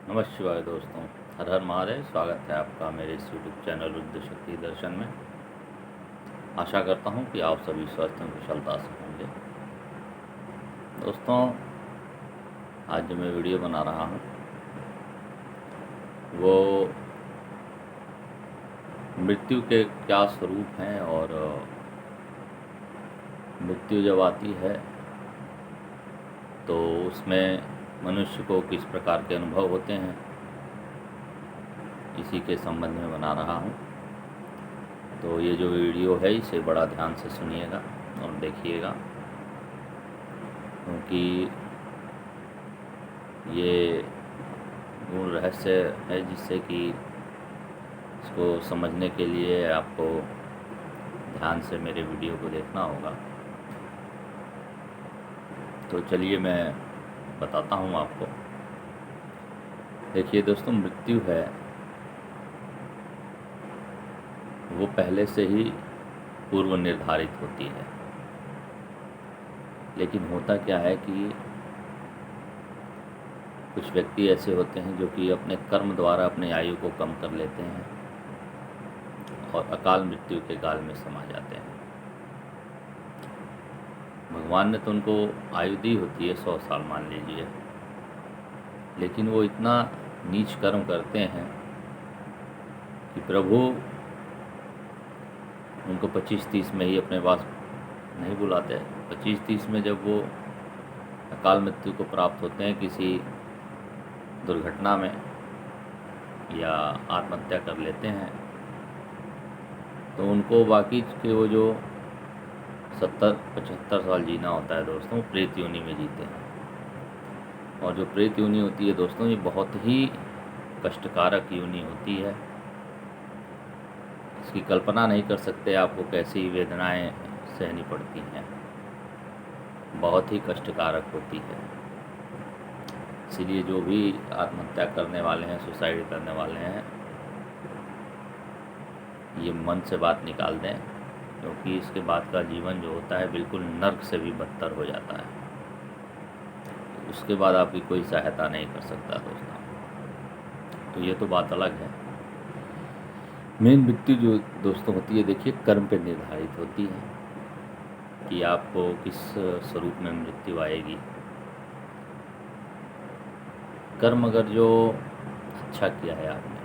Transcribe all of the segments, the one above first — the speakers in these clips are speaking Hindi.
नमः शिवाय दोस्तों। हर हर महादेव। स्वागत है आपका मेरे इस यूट्यूब चैनल रुद्र शक्ति दर्शन में। आशा करता हूँ कि आप सभी स्वस्थ एवं कुशलता से होंगे। दोस्तों, आज जो मैं वीडियो बना रहा हूँ वो मृत्यु के क्या स्वरूप हैं और मृत्यु जब आती है तो उसमें मनुष्य को किस प्रकार के अनुभव होते हैं, इसी के संबंध में बना रहा हूँ। तो ये जो वीडियो है इसे बड़ा ध्यान से सुनिएगा और देखिएगा, क्योंकि ये गूढ़ रहस्य है जिससे कि इसको समझने के लिए आपको ध्यान से मेरे वीडियो को देखना होगा। तो चलिए मैं बताता हूँ आपको। देखिए दोस्तों, मृत्यु है वो पहले से ही पूर्व निर्धारित होती है, लेकिन होता क्या है कि कुछ व्यक्ति ऐसे होते हैं जो कि अपने कर्म द्वारा अपने आयु को कम कर लेते हैं और अकाल मृत्यु के काल में समा जाते हैं। भगवान ने तो उनको आयु दी होती है 100 साल मान लीजिए, लेकिन वो इतना नीच कर्म करते हैं कि प्रभु उनको 25-30 में ही अपने पास नहीं बुलाते। 25-30 में जब वो अकाल मृत्यु को प्राप्त होते हैं किसी दुर्घटना में या आत्महत्या कर लेते हैं, तो उनको बाकी के वो जो 70-75 साल जीना होता है दोस्तों, प्रेत योनि में जीते हैं। और जो प्रेत योनि होती है दोस्तों, ये बहुत ही कष्टकारक योनि होती है। इसकी कल्पना नहीं कर सकते आपको कैसी वेदनाएं सहनी पड़ती हैं, बहुत ही कष्टकारक होती है। इसीलिए जो भी आत्महत्या करने वाले हैं, सुसाइड करने वाले हैं, ये मन से बात निकाल दें, क्योंकि इसके बाद का जीवन जो होता है बिल्कुल नर्क से भी बदतर हो जाता है। उसके बाद आपकी कोई सहायता नहीं कर सकता दोस्तों। तो ये तो बात अलग है। मेन मृत्यु जो दोस्तों होती है, देखिए कर्म पे निर्धारित होती है कि आपको किस स्वरूप में मृत्यु आएगी। कर्म अगर जो अच्छा किया है आपने,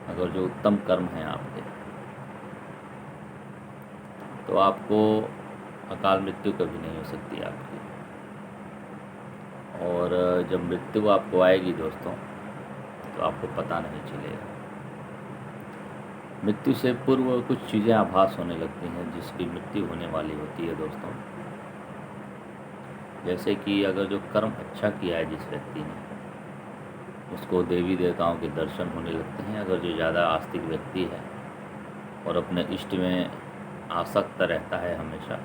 अगर जो उत्तम कर्म हैं आपके, तो आपको अकाल मृत्यु कभी नहीं हो सकती आपकी। और जब मृत्यु आपको आएगी दोस्तों, तो आपको पता नहीं चलेगा। मृत्यु से पूर्व कुछ चीज़ें आभास होने लगती हैं जिसकी मृत्यु होने वाली होती है दोस्तों। जैसे कि अगर जो कर्म अच्छा किया है जिस व्यक्ति ने, उसको देवी देवताओं के दर्शन होने लगते हैं। अगर जो ज़्यादा आस्तिक व्यक्ति है और अपने इष्ट में आसक्त रहता है हमेशा,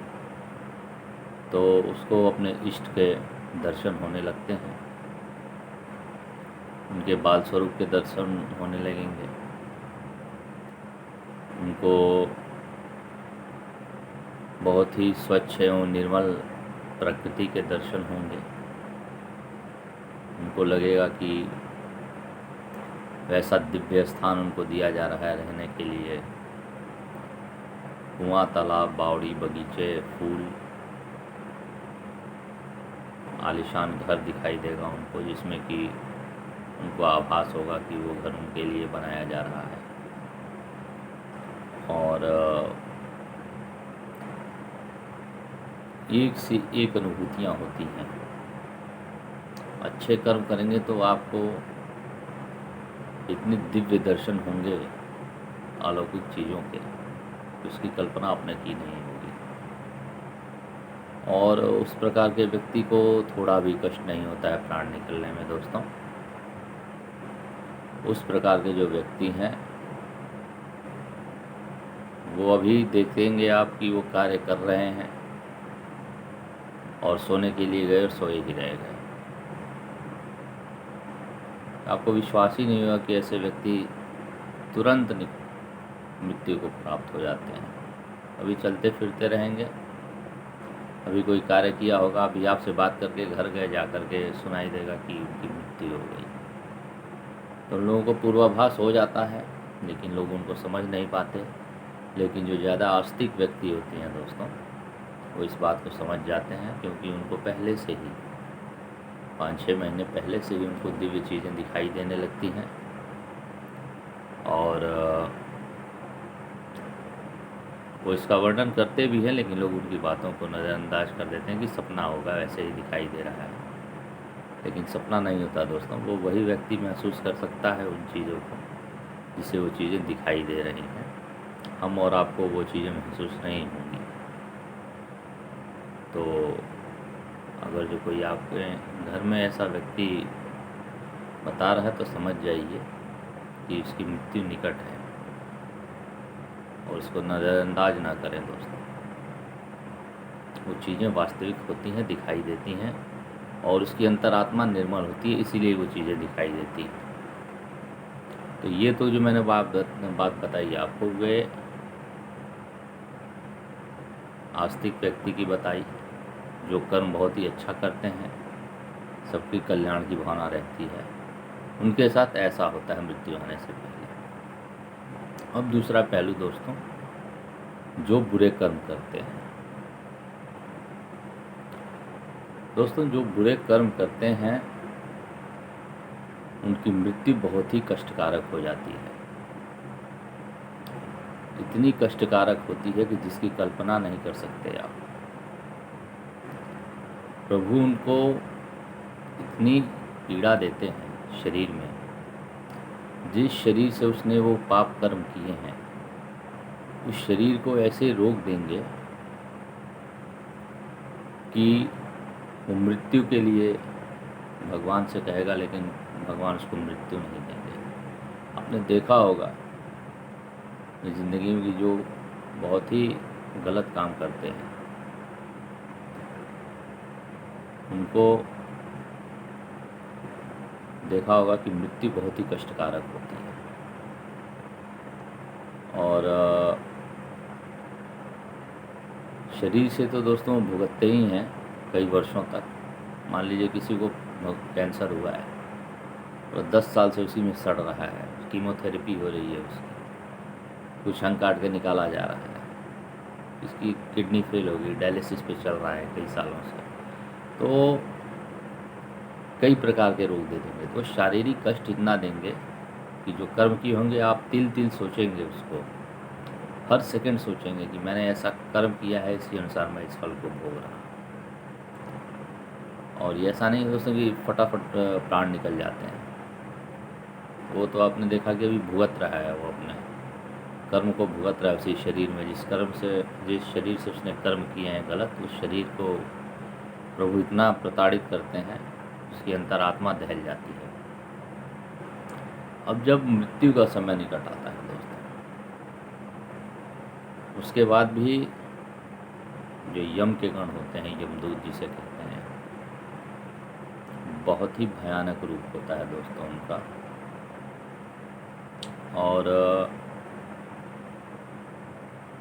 तो उसको अपने इष्ट के दर्शन होने लगते हैं, उनके बाल स्वरूप के दर्शन होने लगेंगे, उनको बहुत ही स्वच्छ एवं निर्मल प्रकृति के दर्शन होंगे। उनको लगेगा कि वैसा दिव्य स्थान उनको दिया जा रहा है रहने के लिए। कुआं, तालाब, बावड़ी, बगीचे, फूल, आलीशान घर दिखाई देगा उनको, जिसमें कि उनको आभास होगा कि वो घर उनके लिए बनाया जा रहा है। और एक से एक अनुभूतियाँ होती हैं। अच्छे कर्म करेंगे तो आपको इतने दिव्य दर्शन होंगे अलौकिक चीज़ों के, उसकी कल्पना आपने की नहीं होगी। और उस प्रकार के व्यक्ति को थोड़ा भी कष्ट नहीं होता है प्राण निकलने में दोस्तों। उस प्रकार के जो व्यक्ति हैं वो अभी देखेंगे आप कि वो कार्य कर रहे हैं और सोने के लिए गए और सोए ही रह गए। आपको विश्वास ही नहीं होगा कि ऐसे व्यक्ति तुरंत मृत्यु को प्राप्त हो जाते हैं। अभी चलते फिरते रहेंगे अभी कोई कार्य किया होगा, अभी आपसे बात करके घर गए, जा कर के सुनाई देगा कि उनकी मृत्यु हो गई। तो लोगों को पूर्वाभास हो जाता है, लेकिन लोग उनको समझ नहीं पाते। लेकिन जो ज़्यादा आस्तिक व्यक्ति होते हैं दोस्तों, वो इस बात को समझ जाते हैं, क्योंकि उनको पहले से ही 5-6 महीने पहले से ही उनको दिव्य चीज़ें दिखाई देने लगती हैं। और वो इसका वर्णन करते भी हैं, लेकिन लोग उनकी बातों को नज़रअंदाज कर देते हैं कि सपना होगा, वैसे ही दिखाई दे रहा है। लेकिन सपना नहीं होता दोस्तों, वो वही व्यक्ति महसूस कर सकता है उन चीज़ों को जिसे वो चीज़ें दिखाई दे रही हैं। हम और आपको वो चीज़ें महसूस नहीं होंगी। तो अगर जो कोई आपके घर में ऐसा व्यक्ति बता रहा है, तो समझ जाइए कि उसकी मृत्यु निकट है, और इसको नज़रअंदाज ना करें दोस्तों। वो चीज़ें वास्तविक होती हैं, दिखाई देती हैं, और उसकी अंतरात्मा निर्मल होती है, इसीलिए वो चीज़ें दिखाई देती हैं। तो ये तो जो मैंने बात बताई आपको, वे आस्तिक व्यक्ति की बताई, जो कर्म बहुत ही अच्छा करते हैं, सबके कल्याण की भावना रहती है, उनके साथ ऐसा होता है मृत्यु आने से पहले। अब दूसरा पहलू दोस्तों, जो बुरे कर्म करते हैं। दोस्तों, जो बुरे कर्म करते हैं, उनकी मृत्यु बहुत ही कष्टकारक हो जाती है। इतनी कष्टकारक होती है कि जिसकी कल्पना नहीं कर सकते आप। प्रभु उनको इतनी पीड़ा देते हैं शरीर में, जिस शरीर से उसने वो पाप कर्म किए हैं, उस शरीर को ऐसे रोक देंगे कि वो मृत्यु के लिए भगवान से कहेगा, लेकिन भगवान उसको मृत्यु नहीं देंगे। आपने देखा होगा ज़िंदगी में जो बहुत ही गलत काम करते हैं, उनको देखा होगा कि मृत्यु बहुत ही कष्टकारक होती है। और शरीर से तो दोस्तों भुगतते ही हैं कई वर्षों तक। मान लीजिए किसी को कैंसर हुआ है और 10 साल से उसी में सड़ रहा है, कीमोथेरेपी हो रही है उसकी, कुछ अंग काट के निकाला जा रहा है, इसकी किडनी फेल हो गई, डायलिसिस पे चल रहा है कई सालों से, तो कई प्रकार के रोग दे देंगे। तो शारीरिक कष्ट इतना देंगे कि जो कर्म किए होंगे आप तिल तिल सोचेंगे, उसको हर सेकंड सोचेंगे कि मैंने ऐसा कर्म किया है, इसके अनुसार मैं इस फल को भोग रहा। और ये ऐसा नहीं दोस्तों कि फटाफट प्राण निकल जाते हैं। वो तो आपने देखा कि अभी भुगत रहा है, वो अपने कर्म को भुगत रहा है उसी शरीर में। जिस शरीर से उसने कर्म किए हैं गलत, उस शरीर को प्रभु इतना प्रताड़ित करते हैं, उसकी अंतरात्मा दहल जाती है। अब जब मृत्यु का समय निकट आता है दोस्तों, उसके बाद भी जो यम के गण होते हैं, यमदूत जिसे कहते हैं, बहुत ही भयानक रूप होता है दोस्तों उनका। और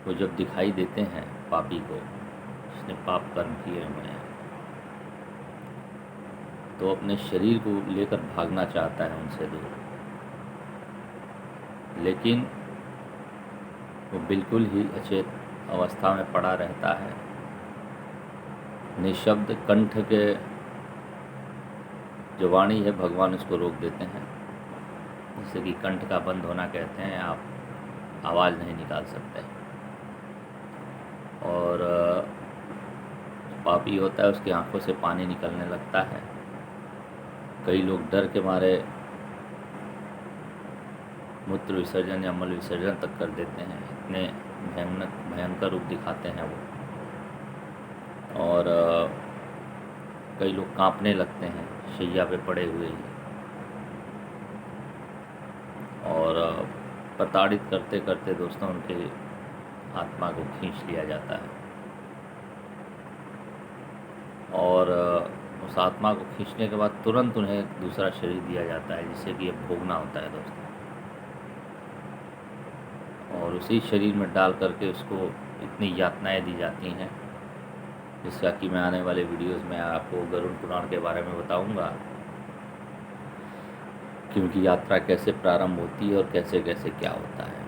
वो जब दिखाई देते हैं पापी को, जिसने पाप कर्म किए हुए हैं, तो अपने शरीर को लेकर भागना चाहता है उनसे दूर, लेकिन वो बिल्कुल ही अचेत अवस्था में पड़ा रहता है। निशब्द कंठ के जो वाणी है, भगवान उसको रोक देते हैं, जैसे कि कंठ का बंद होना कहते हैं, आप आवाज़ नहीं निकाल सकते। और पापी होता है, उसकी आंखों से पानी निकलने लगता है। कई लोग डर के मारे मूत्र विसर्जन या मल विसर्जन तक कर देते हैं, इतने भयंकर रूप दिखाते हैं वो। और कई लोग कांपने लगते हैं शैया पे पड़े हुए ही, और प्रताड़ित करते करते दोस्तों उनके आत्मा को खींच लिया जाता है, और उस आत्मा को खींचने के बाद तुरंत उन्हें दूसरा शरीर दिया जाता है, जिससे कि अब भोगना होता है दोस्तों। और उसी शरीर में डाल करके उसको इतनी यातनाएं दी जाती हैं जिसका कि मैं आने वाले वीडियोस में आपको गरुड़ पुराण के बारे में बताऊंगा कि उनकी यात्रा कैसे प्रारंभ होती है और कैसे कैसे क्या होता है।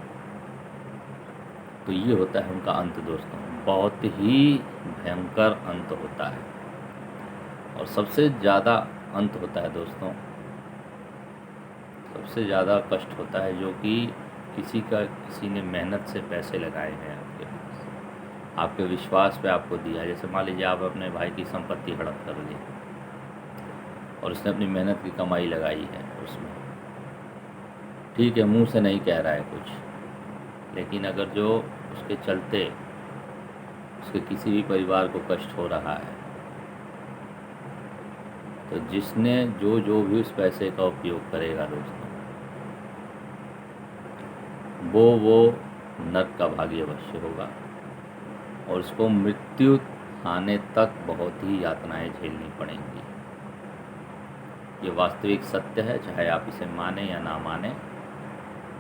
तो ये होता है उनका अंत दोस्तों, बहुत ही भयंकर अंत होता है। और सबसे ज़्यादा अंत होता है दोस्तों, सबसे ज़्यादा कष्ट होता है जो कि किसी ने मेहनत से पैसे लगाए हैं आपके पास, आपके विश्वास पे आपको दिया। जैसे मान लीजिए आप अपने भाई की संपत्ति हड़प कर ली और उसने अपनी मेहनत की कमाई लगाई है उसमें, ठीक है, मुंह से नहीं कह रहा है कुछ, लेकिन अगर जो उसके चलते उसके किसी भी परिवार को कष्ट हो रहा है, तो जिसने जो भी उस पैसे का उपयोग करेगा दोस्तों, वो नरक का भागी अवश्य होगा और उसको मृत्यु आने तक बहुत ही यातनाएं झेलनी पड़ेंगी। ये वास्तविक सत्य है, चाहे आप इसे माने या ना माने,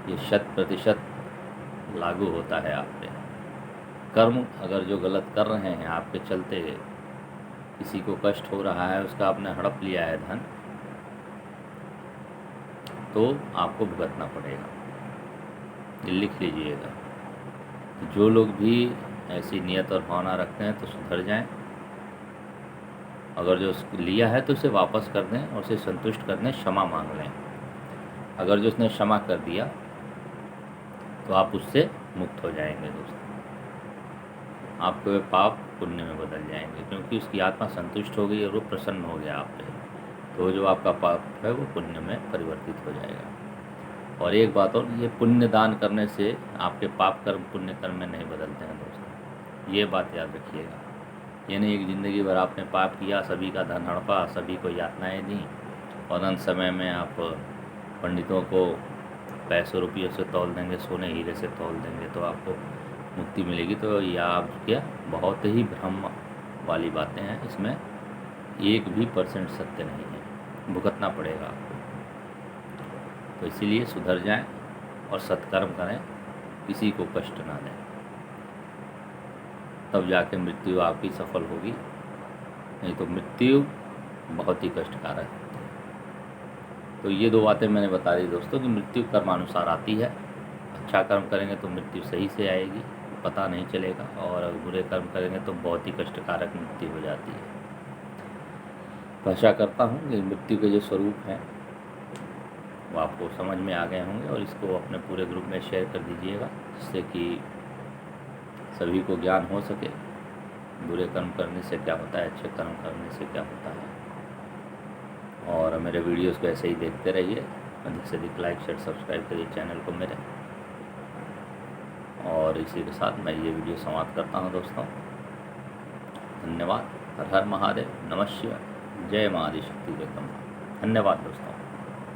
ये 100% लागू होता है आप पे। कर्म अगर जो गलत कर रहे हैं आपके चलते, किसी को कष्ट हो रहा है, उसका आपने हड़प लिया है धन, तो आपको भुगतना पड़ेगा। ये लिख लीजिएगा। जो लोग भी ऐसी नियत और भावना रखते हैं तो सुधर जाएं। अगर जो लिया है तो उसे वापस कर दें और उसे संतुष्ट कर दें, क्षमा मांग लें। अगर जो उसने क्षमा कर दिया तो आप उससे मुक्त हो जाएंगे दोस्तों। आपके पाप पुण्य में बदल जाएंगे, क्योंकि उसकी आत्मा संतुष्ट हो गई और वो प्रसन्न हो गया आप पे, तो जो आपका पाप है वो पुण्य में परिवर्तित हो जाएगा। और एक बात और, ये पुण्य दान करने से आपके पाप कर्म पुण्य कर्म में नहीं बदलते हैं दोस्तों, ये बात याद रखिएगा। ये नहीं एक ज़िंदगी भर आपने पाप किया, सभी का धन हड़पा, सभी को यातनाएँ दी और अंत समय में आप पंडितों को पैसों रुपये से तौल देंगे, सोने हीरे से तौल देंगे तो आपको मुक्ति मिलेगी। तो यह आप क्या बहुत ही भ्रम वाली बातें हैं, इसमें 1% भी सत्य नहीं है, भुगतना पड़ेगा आपको। तो इसीलिए सुधर जाएं और सत्कर्म करें, किसी को कष्ट ना दें, तब जाके मृत्यु आपकी सफल होगी, नहीं तो मृत्यु बहुत ही कष्टकारक है। तो ये 2 बातें मैंने बता दी दोस्तों कि मृत्यु कर्मानुसार आती है। अच्छा कर्म करेंगे तो मृत्यु सही से आएगी, पता नहीं चलेगा, और अगर बुरे कर्म करेंगे तो बहुत ही कष्टकारक मृत्यु हो जाती है। तो आशा करता हूँ कि मृत्यु के जो स्वरूप हैं वो आपको समझ में आ गए होंगे, और इसको अपने पूरे ग्रुप में शेयर कर दीजिएगा, जिससे कि सभी को ज्ञान हो सके बुरे कर्म करने से क्या होता है, अच्छे कर्म करने से क्या होता है। और मेरे वीडियोस को ऐसे ही देखते रहिए, अधिक से अधिक लाइक शेयर सब्सक्राइब करिए चैनल को मेरे। और इसी के साथ मैं ये वीडियो समाप्त करता हूँ दोस्तों। धन्यवाद। हर हर महादेव, नमः शिवाय, जय माँ आदिशक्ति जगदम्बा। धन्यवाद दोस्तों।